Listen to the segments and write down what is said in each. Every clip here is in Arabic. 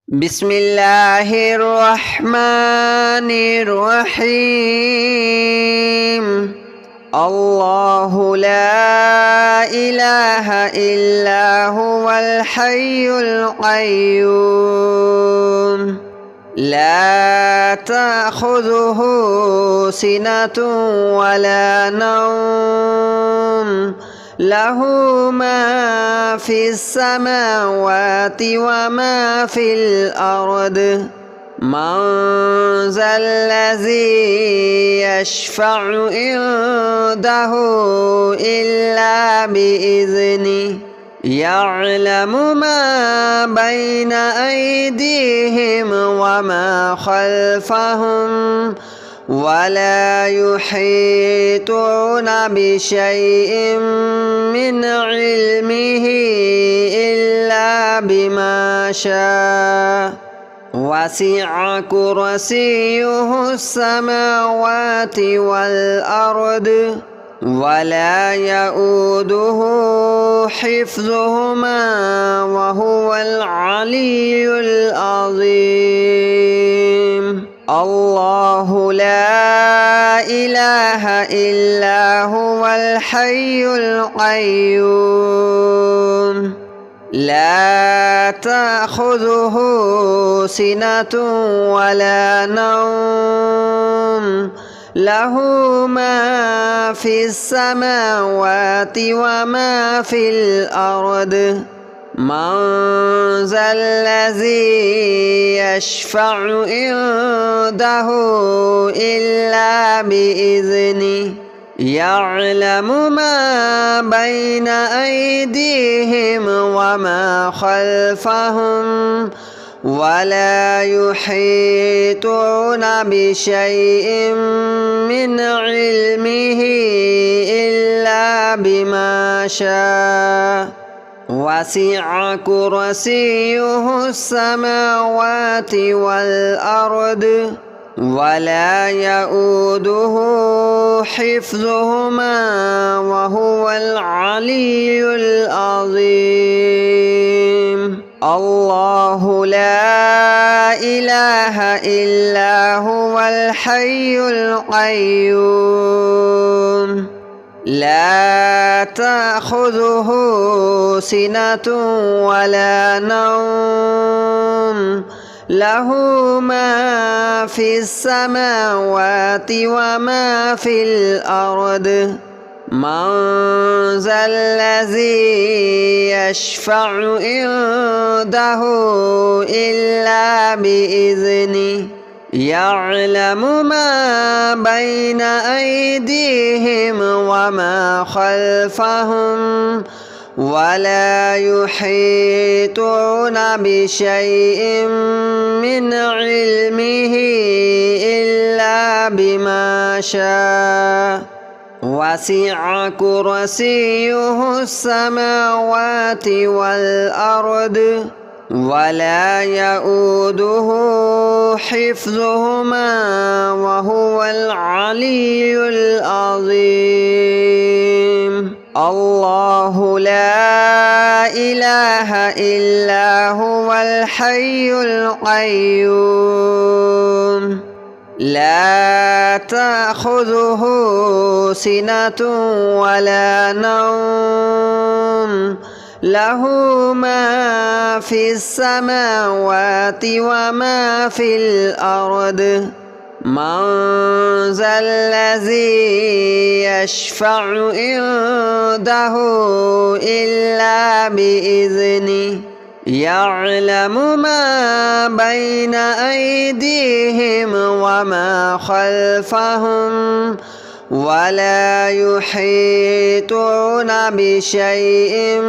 بسم الله الرحمن الرحيم. الله لا إله إلا هو الحي القيوم لا تأخذه سنة ولا نوم له ما في السماوات وما في الأرض من ذا الذي يشفع عنده إلا بإذنه يعلم ما بين أيديهم وما خلفهم ولا يحيطون بشيء من علمه إلا بما شاء وسع كرسيه السماوات والأرض ولا يؤوده حفظهما وهو العلي العظيم. الله لا إله إلا هو الحي القيوم لا تأخذه سنة ولا نوم له ما في السماوات وما في الأرض من ذا الذي يشفع عنده إلا بإذنه يعلم ما بين أيديهم وما خلفهم ولا يحيطون بشيء من علمه إلا بما شاء وسع كرسيه السماوات والأرض ولا يؤوده حفظهما وهو العلي العظيم. الله لا إله إلا هو الحي القيوم لا تأخذه سنة ولا نوم له ما في السماوات وما في الأرض من ذا الذي يشفع عنده إلا بإذنه يعلم ما بين أيديهم وما خلفهم ولا يحيطون بشيء من علمه إلا بما شاء وسع كرسيه السماوات والأرض ولا يؤوده حفظهما وهو العلي العظيم. الله لا إله إلا هو الحي القيوم لا تأخذه سنة ولا نوم له ما في السماوات وما في الأرض من ذا الذي يشفع عنده إلا بإذنه يعلم ما بين أيديهم وما خلفهم ولا يحيطون بشيء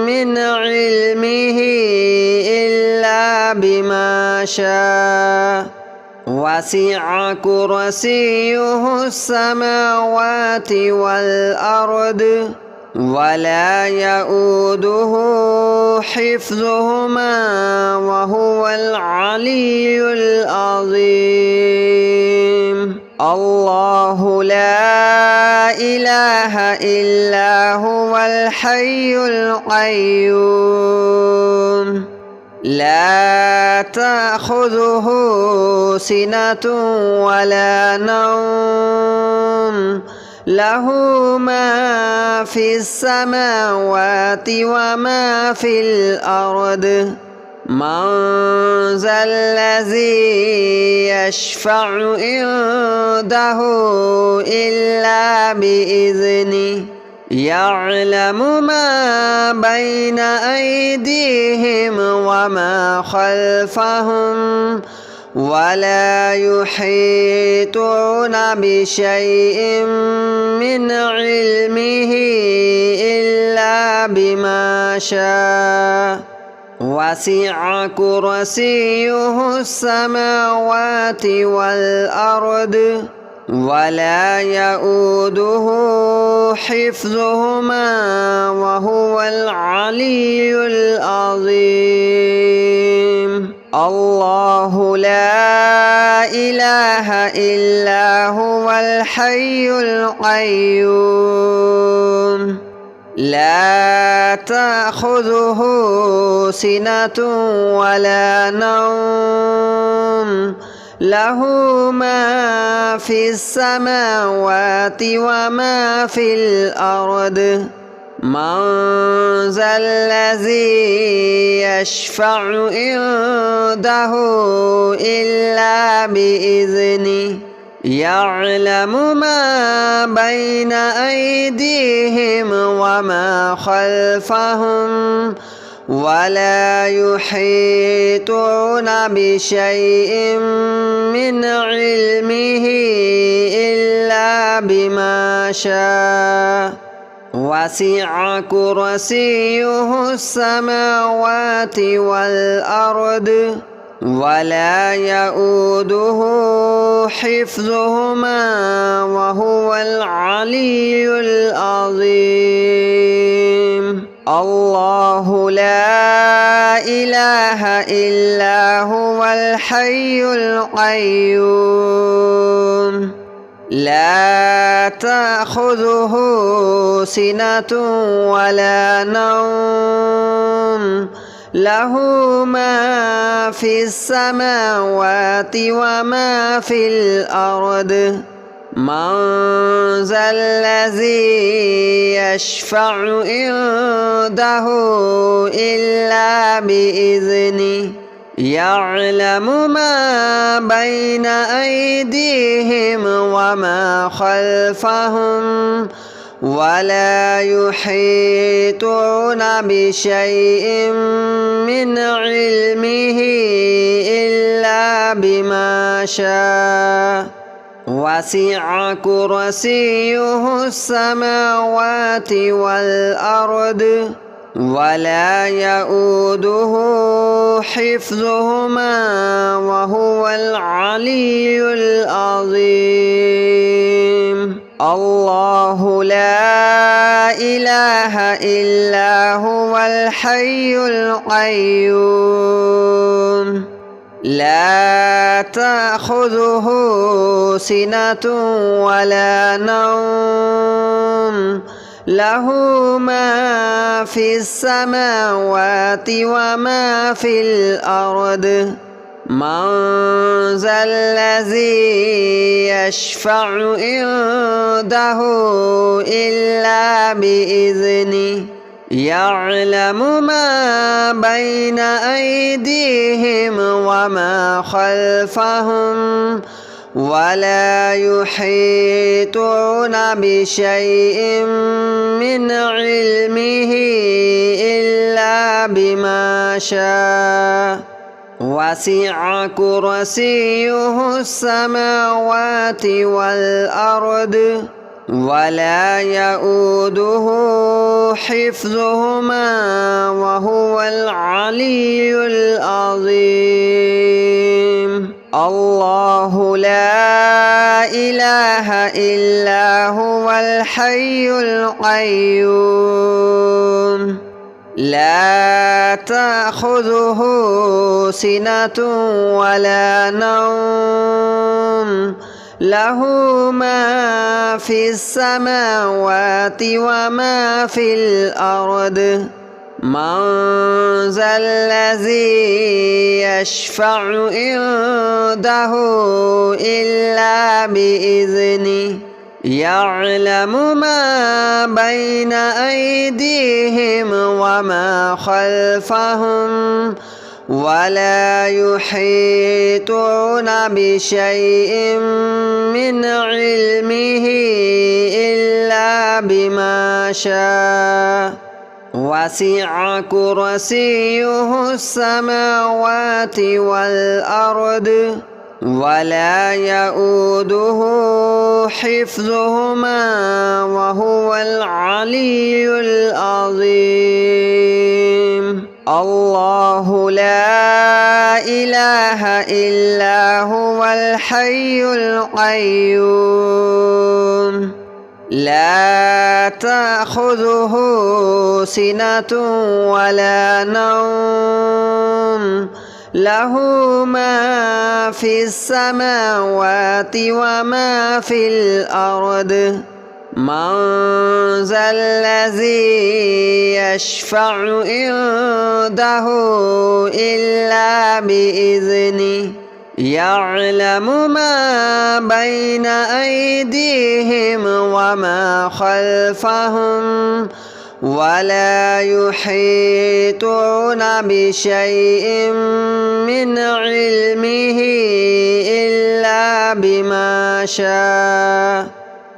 من علمه إلا بما شاء وسع كرسيه السماوات والأرض ولا يؤوده حفظهما وهو العلي العظيم. الله لا إله إلا هو الحي القيوم لا تأخذه سنة ولا نوم له ما في السماوات وما في الأرض من ذا الذي يشفع عنده إلا بإذنه يعلم ما بين أيديهم وما خلفهم ولا يحيطون بشيء من علمه إلا بما شاء وسع كرسيه السماوات والأرض ولا يؤوده حفظهما وهو العلي العظيم الله لا إله إلا هو الحي القيوم لا تأخذه سنة ولا نوم له ما في السماوات وما في الأرض من ذا الذي يشفع عنده إلا بإذنه يعلم ما بين أيديهم وما خلفهم ولا يحيطون بشيء من علمه إلا بما شاء وسع كرسيه السماوات والأرض ولا يؤوده حفظهما وهو العلي العظيم الله لا إله إلا هو الحي القيوم لا تأخذه سنة ولا نوم له ما في السماوات وما في الأرض من ذا الذي يشفع عنده إلا بإذنه يعلم ما بين أيديهم وما خلفهم ولا يحيطون بشيء من علمه إلا بما شاء وسع كرسيه السماوات والأرض ولا يؤوده حفظهما وهو العلي العظيم الله لا إله إلا هو الحي القيوم لا تأخذه سنة ولا نوم له ما في السماوات وما في الأرض من ذا الذي يشفع عنده إلا بإذنه يعلم ما بين أيديهم وما خلفهم ولا يحيطون بشيء من علمه إلا بما شاء وسع كرسيه السماوات والأرض ولا يؤوده حفظهما وهو العلي العظيم الله لا إله إلا هو الحي القيوم لا تأخذه سنة ولا نوم له ما في السماوات وما في الأرض من ذا الذي يشفع عنده إلا بإذنه يعلم ما بين أيديهم وما خلفهم ولا يحيطون بشيء من علمه إلا بما شاء وسع كرسيه السماوات والأرض ولا يؤوده حفظهما وهو العلي العظيم. الله لا إله إلا هو الحي القيوم لا تأخذه سنة ولا نوم له ما في السماوات وما في الأرض من ذا الذي يشفع عنده إلا بإذنه يعلم ما بين أيديهم وما خلفهم ولا يحيطون بشيء من علمه إلا بما شاء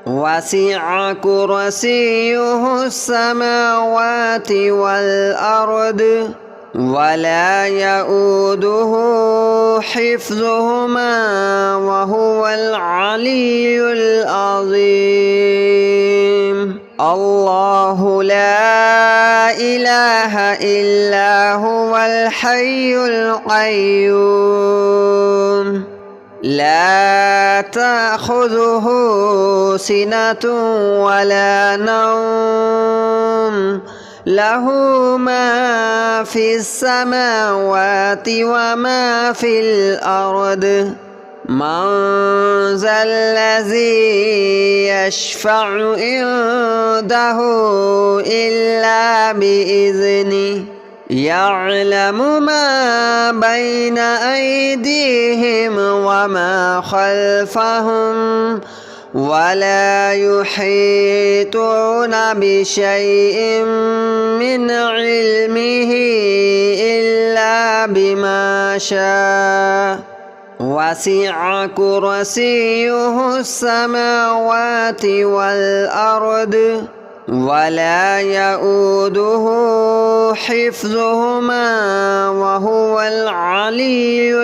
وسع كرسيه السماوات والأرض ولا يؤوده حفظهما وهو العلي العظيم. الله لا إله إلا هو الحي القيوم لا تأخذه سنة ولا نوم له ما في السماوات وما في الأرض من ذا الذي يشفع عنده إلا بإذنه يعلم ما بين أيديهم وما خلفهم ولا يحيطون بشيء من علمه إلا بما شاء وسع كرسيه السماوات والأرض ولا يؤوده حفظهما وهو العلي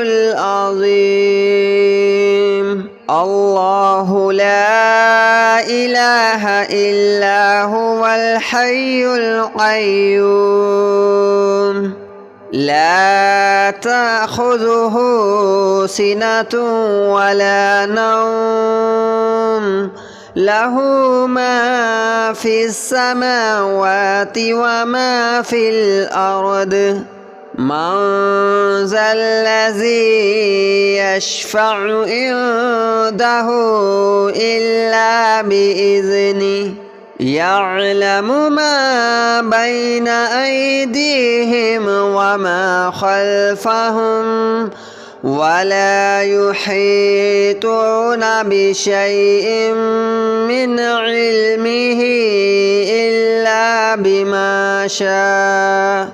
العظيم. الله لا إله إلا هو الحي القيوم لا تأخذه سنة ولا نوم له ما في السماوات وما في الأرض من ذا الذي يشفع عنده إلا بإذنه يعلم ما بين أيديهم وما خلفهم ولا يحيطون بشيء من علمه إلا بما شاء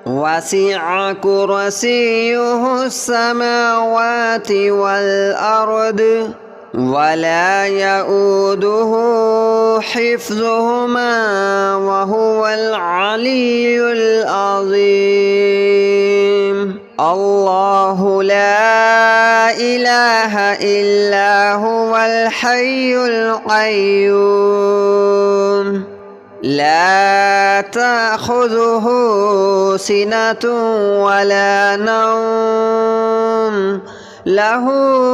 وسع كرسيه السماوات والأرض ولا يؤوده حفظهما وهو العلي العظيم. الله لا إله إلا هو الحي القيوم لا تأخذه سنة ولا نوم له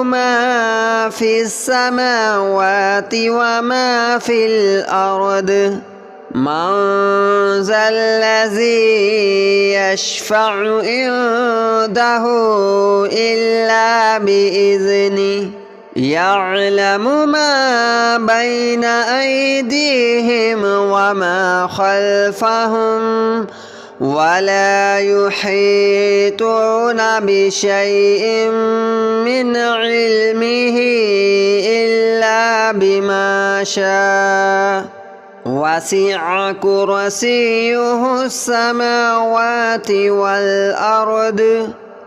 ما في السماوات وما في الأرض من ذا الذي يشفع عنده إلا بإذنه يعلم ما بين أيديهم وما خلفهم ولا يحيطون بشيء من علمه إلا بما شاء وسع كرسيه السماوات والأرض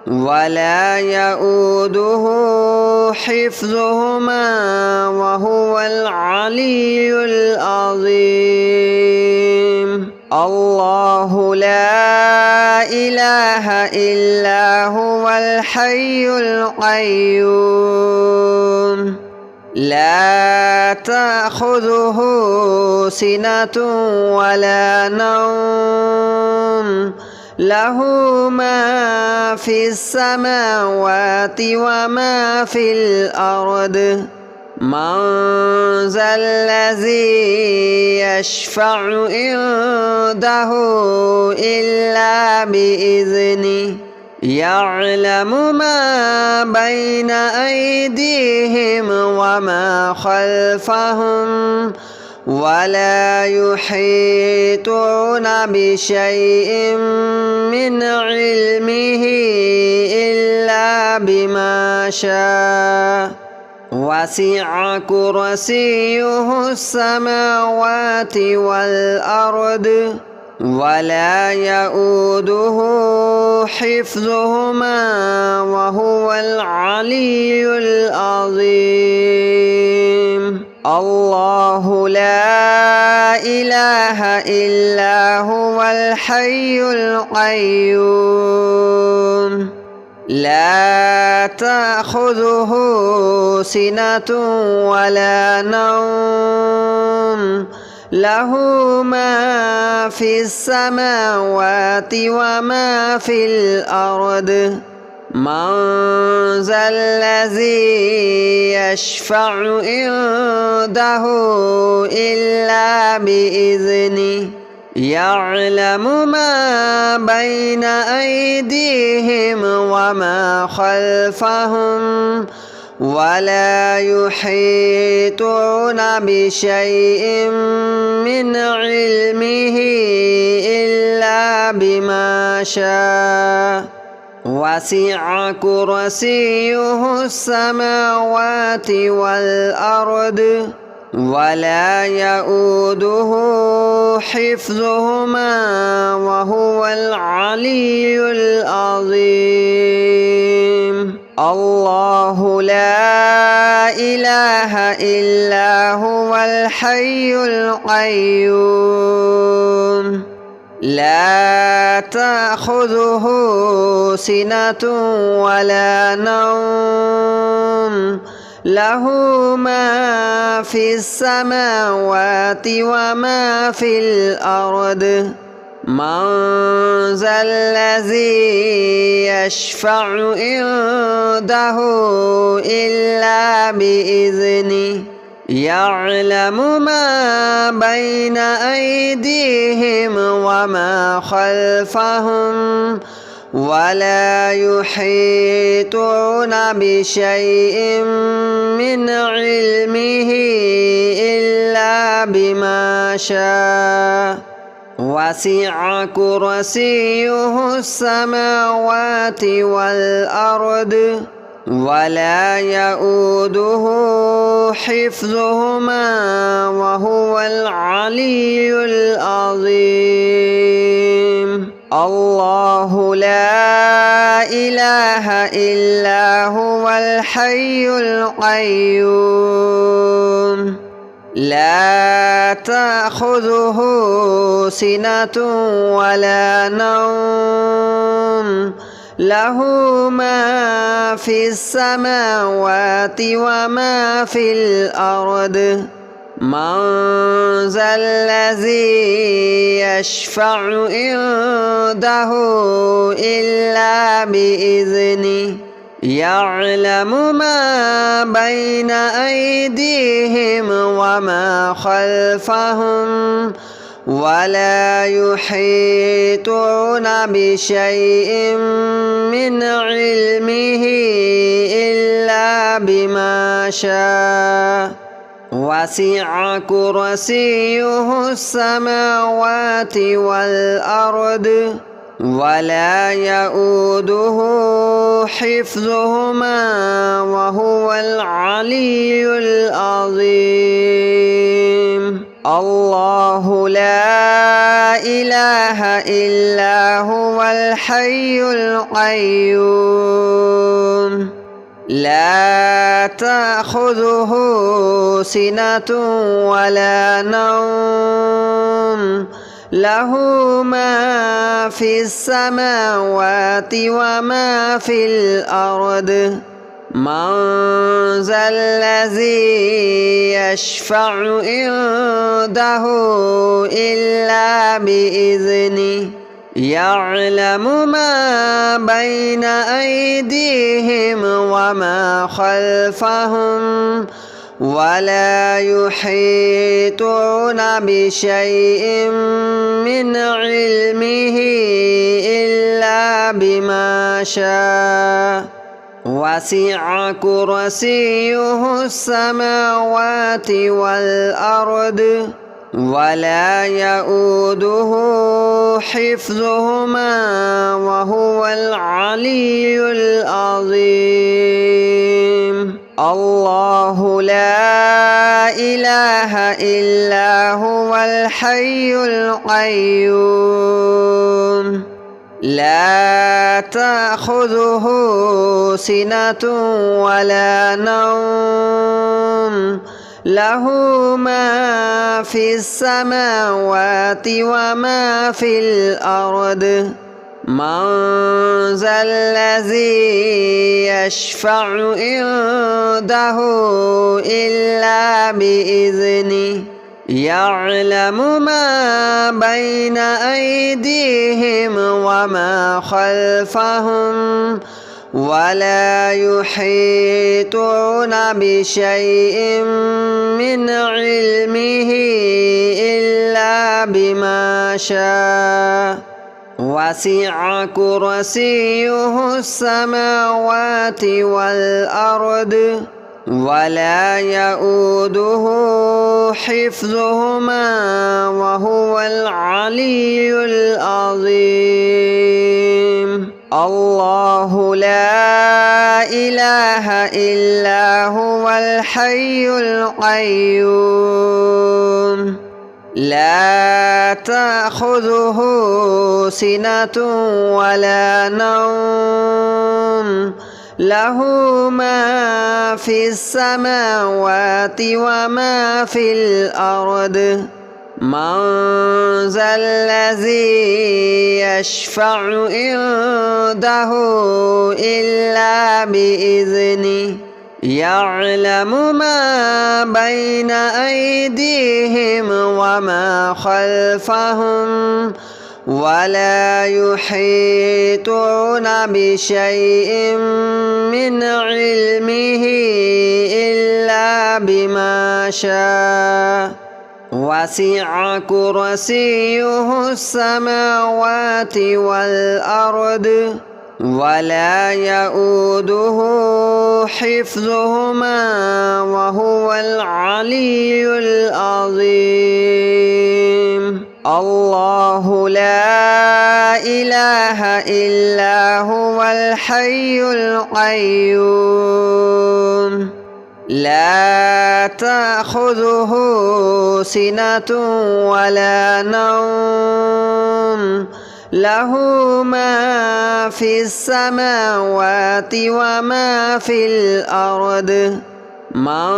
ولا يؤوده حفظهما وهو العلي العظيم الله لا إله إلا هو الحي القيوم لا تأخذه سنة ولا نوم له ما في السماوات وما في الأرض من ذا الذي يشفع عنده إلا بإذنه يعلم ما بين أيديهم وما خلفهم ولا يحيطون بشيء من علمه إلا بما شاء وسع كرسيه السماوات والأرض ولا يؤوده حفظهما وهو العلي العظيم الله لا إله إلا هو الحي القيوم لا تأخذه سنة ولا نوم له ما في السماوات وما في الأرض من ذا الذي يشفع عنده إلا بإذنه يعلم ما بين أيديهم وما خلفهم ولا يحيطون بشيء من علمه إلا بما شاء وسع كرسيه السماوات والأرض ولا يؤوده حفظهما وهو العلي العظيم الله لا إله إلا هو الحي القيوم لا تأخذه سنة ولا نوم له ما في السماوات وما في الأرض من ذا الذي يشفع عنده إلا بإذنه يعلم ما بين أيديهم وما خلفهم ولا يحيطون بشيء من علمه إلا بما شاء وسع كرسيه السماوات والأرض ولا يؤوده حفظهما وهو العلي العظيم الله لا إله إلا هو الحي القيوم لا تأخذه سنة ولا نوم له ما في السماوات وما في الأرض من ذا الذي يشفع عنده إلا بإذنه يعلم ما بين أيديهم وما خلفهم ولا يحيطون بشيء من علمه إلا بما شاء وسع كرسيه السماوات والأرض ولا يؤوده حفظهما وهو العلي العظيم الله لا إله إلا هو الحي القيوم لا تأخذه سنة ولا نوم له ما في السماوات وما في الأرض من ذا الذي يشفع عنده إلا بإذنه يعلم ما بين أيديهم وما خلفهم ولا يحيطون بشيء من علمه إلا بما شاء وسع كرسيه السماوات والأرض ولا يؤوده حفظهما وهو العلي العظيم الله لا إله إلا هو الحي القيوم لا تأخذه سنة ولا نوم له ما في السماوات وما في الأرض من ذا الذي يشفع عنده إلا بإذنه يعلم ما بين أيديهم وما خلفهم ولا يحيطون بشيء من علمه إلا بما شاء وسع كرسيه السماوات والأرض ولا يؤوده حفظهما وهو العلي العظيم الله لا إله إلا هو الحي القيوم لا تأخذه سنة ولا نوم له ما في السماوات وما في الأرض من ذا الذي يشفع عنده إلا بإذنه يعلم ما بين أيديهم وما خلفهم ولا يحيطون بشيء من علمه إلا بما شاء وسع كرسيه السماوات والأرض ولا يؤوده حفظهما وهو العلي العظيم الله لا إله إلا هو الحي القيوم لا تأخذه سنة ولا نوم له ما في السماوات وما في الأرض من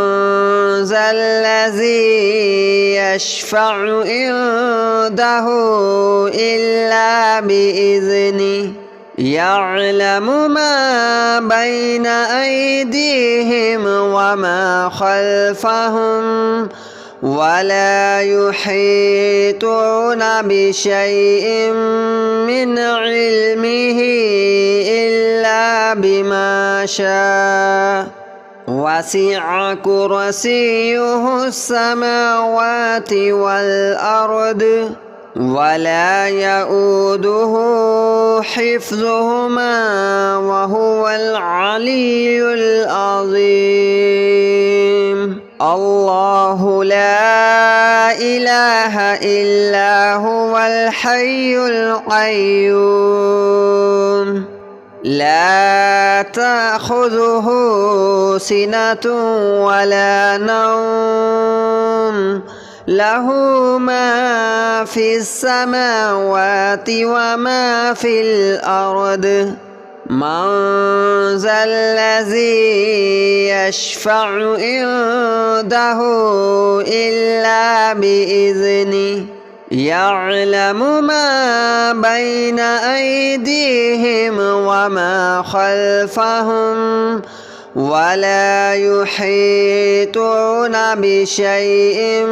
ذا الذي يشفع عنده إلا بإذنه يعلم ما بين أيديهم وما خلفهم ولا يحيطون بشيء من علمه إلا بما شاء وسع كرسيه السماوات والأرض ولا يؤوده حفظهما وهو العلي العظيم الله لا إله إلا هو الحي القيوم لا تأخذه سنة ولا نوم له ما في السماوات وما في الأرض من ذا الذي يشفع عنده إلا بإذنه يعلم ما بين أيديهم وما خلفهم ولا يحيطون بشيء